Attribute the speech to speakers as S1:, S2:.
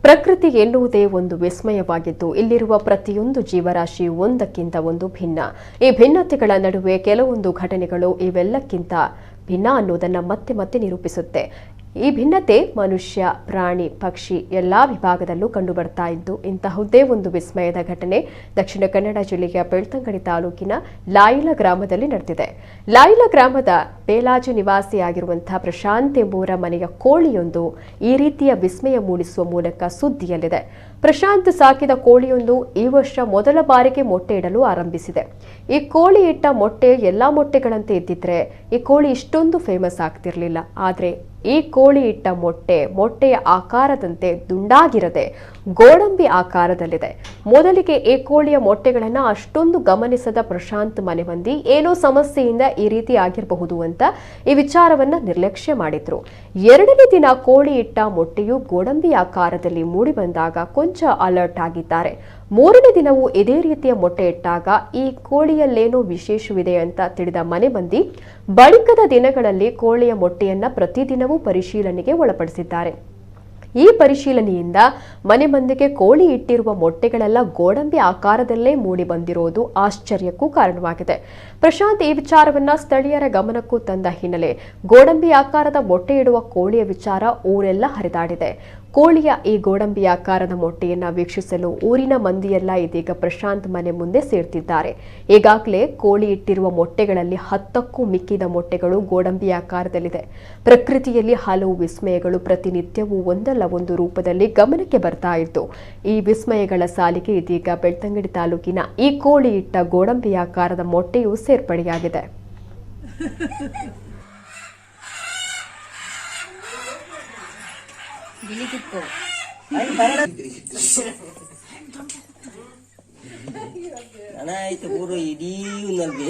S1: ಪ್ರಕೃತಿ ಎನ್ನುವುದೇ ಒಂದು ವಿಸ್ಮಯವಾಗಿದ್ದು ಇಲ್ಲಿರುವ ಪ್ರತಿಯೊಂದು ಜೀವರಾಶಿ ಒಂದಕ್ಕಿಂತ ಒಂದು ಭಿನ್ನ. ಈ ಭಿನ್ನತೆಗಳ ನಡುವೆ ಕೆಲವೊಂದು ಘಟನೆಗಳು ಇವೆಲ್ಲಕ್ಕಿಂತ ಭಿನ್ನ ಅನ್ನೋದನ್ನ ಮತ್ತೆ ಮತ್ತೆ ನಿರೂಪಿಸುತ್ತೆ. ಈ ಭಿನ್ನತೆ ಮನುಷ್ಯ, ಪ್ರಾಣಿ, ಪಕ್ಷಿ ಎಲ್ಲಾ ವಿಭಾಗದಲ್ಲೂ ಕಂಡುಬರ್ತಾ ಇದ್ದು ಇಂತಹುದೇ ಒಂದು ವಿಸ್ಮಯದ ಘಟನೆ ದಕ್ಷಿಣ ಕನ್ನಡ ಜಿಲ್ಲೆಯ ಬೆಳ್ತಂಗಡಿ ತಾಲೂಕಿನ ಲಾಯಿಲ ಗ್ರಾಮದಲ್ಲಿ ನಡೆದಿದೆ. ಲಾಯಿಲ ಗ್ರಾಮದ ಬೇಲಾಜು ನಿವಾಸಿಯಾಗಿರುವಂತಹ ಪ್ರಶಾಂತ್ ಎಂಬುವರ ಮನೆಯ ಕೋಳಿಯೊಂದು ಈ ರೀತಿಯ ವಿಸ್ಮಯ ಮೂಡಿಸುವ ಮೂಲಕ ಸುದ್ದಿಯಲ್ಲಿದೆ. ಪ್ರಶಾಂತ್ ಸಾಕಿದ ಕೋಳಿಯೊಂದು ಈ ವರ್ಷ ಮೊದಲ ಬಾರಿಗೆ ಮೊಟ್ಟೆ ಇಡಲು ಆರಂಭಿಸಿದೆ. ಈ ಕೋಳಿ ಇಟ್ಟ ಮೊಟ್ಟೆ ಎಲ್ಲಾ ಮೊಟ್ಟೆಗಳಂತೆ ಇದ್ದಿದ್ರೆ ಈ ಕೋಳಿ ಇಷ್ಟೊಂದು ಫೇಮಸ್ ಆಗ್ತಿರ್ಲಿಲ್ಲ. ಆದ್ರೆ ಈ ಕೋಳಿ ಇಟ್ಟ ಮೊಟ್ಟೆಯ ಆಕಾರದಂತೆ ದುಂಡಾಗಿರದೆ ಗೋಡಂಬಿ ಆಕಾರದಲ್ಲಿದೆ. ಮೊದಲಿಗೆ ಈ ಕೋಳಿಯ ಮೊಟ್ಟೆಗಳನ್ನ ಅಷ್ಟೊಂದು ಗಮನಿಸದ ಪ್ರಶಾಂತ್ ಮನೆ ಮಂದಿ ಏನೋ ಸಮಸ್ಯೆಯಿಂದ ಈ ರೀತಿ ಆಗಿರಬಹುದು ಅಂತ ಈ ವಿಚಾರವನ್ನ ನಿರ್ಲಕ್ಷ್ಯ ಮಾಡಿದ್ರು. ಎರಡನೇ ದಿನ ಕೋಳಿ ಇಟ್ಟ ಮೊಟ್ಟೆಯು ಗೋಡಂಬಿ ಆಕಾರದಲ್ಲಿ ಮೂಡಿ ಬಂದಾಗ ಕೊಂಚ ಅಲರ್ಟ್ ಆಗಿದ್ದಾರೆ. ಮೂರನೇ ದಿನವೂ ಇದೇ ರೀತಿಯ ಮೊಟ್ಟೆ ಇಟ್ಟಾಗ ಈ ಕೋಳಿಯಲ್ಲೇನೋ ವಿಶೇಷವಿದೆ ಅಂತ ತಿಳಿದ ಮನೆ ಮಂದಿ ಬಳಿಕದ ದಿನಗಳಲ್ಲಿ ಕೋಳಿಯ ಮೊಟ್ಟೆಯನ್ನ ಪ್ರತಿದಿನವೂ ಪರಿಶೀಲನೆಗೆ ಒಳಪಡಿಸಿದ್ದಾರೆ. ಈ ಪರಿಶೀಲನೆಯಿಂದ ಮನೆ ಮಂದಿಗೆ ಕೋಳಿ ಇಟ್ಟಿರುವ ಮೊಟ್ಟೆಗಳೆಲ್ಲ ಗೋಡಂಬಿ ಆಕಾರದಲ್ಲೇ ಮೂಡಿ ಬಂದಿರೋದು ಆಶ್ಚರ್ಯಕ್ಕೂ ಕಾರಣವಾಗಿದೆ. ಪ್ರಶಾಂತ್ ಈ ವಿಚಾರವನ್ನ ಸ್ಥಳೀಯರ ಗಮನಕ್ಕೂ ತಂದ ಹಿನ್ನೆಲೆ ಗೋಡಂಬಿ ಆಕಾರದ ಮೊಟ್ಟೆ ಇಡುವ ಕೋಳಿಯ ವಿಚಾರ ಊರೆಲ್ಲ ಹರಿದಾಡಿದೆ. ಕೋಳಿಯ ಈ ಗೋಡಂಬಿ ಆಕಾರದ ಮೊಟ್ಟೆಯನ್ನ ವೀಕ್ಷಿಸಲು ಊರಿನ ಮಂದಿಯೆಲ್ಲ ಇದೀಗ ಪ್ರಶಾಂತ್ ಮನೆ ಮುಂದೆ ಸೇರ್ತಿದ್ದಾರೆ. ಈಗಾಗಲೇ ಕೋಳಿ ಇಟ್ಟಿರುವ ಮೊಟ್ಟೆಗಳಲ್ಲಿ 10ಕ್ಕೂ ಮಿಕ್ಕಿದ ಮೊಟ್ಟೆಗಳು ಗೋಡಂಬಿ ಆಕಾರದಲ್ಲಿದೆ. ಪ್ರಕೃತಿಯಲ್ಲಿ ಹಲವು ವಿಸ್ಮಯಗಳು ಪ್ರತಿನಿತ್ಯವೂ ಒಂದಲ್ಲ ಒಂದು ರೂಪದಲ್ಲಿ ಗಮನಕ್ಕೆ ಬರ್ತಾ ಇತ್ತು. ಈ ವಿಸ್ಮಯಗಳ ಸಾಲಿಗೆ ಇದೀಗ ಬೆಳ್ತಂಗಡಿ ತಾಲೂಕಿನ ಈ ಕೋಳಿ ಇಟ್ಟ ಗೋಡಂಬಿ ಆಕಾರದ ಮೊಟ್ಟೆಯು ಸೇರ್ಪಡೆಯಾಗಿದೆ.
S2: ಆಯ್ತು ಪೂರ ಇಡೀ ಉನ್ನಲ್ವಿ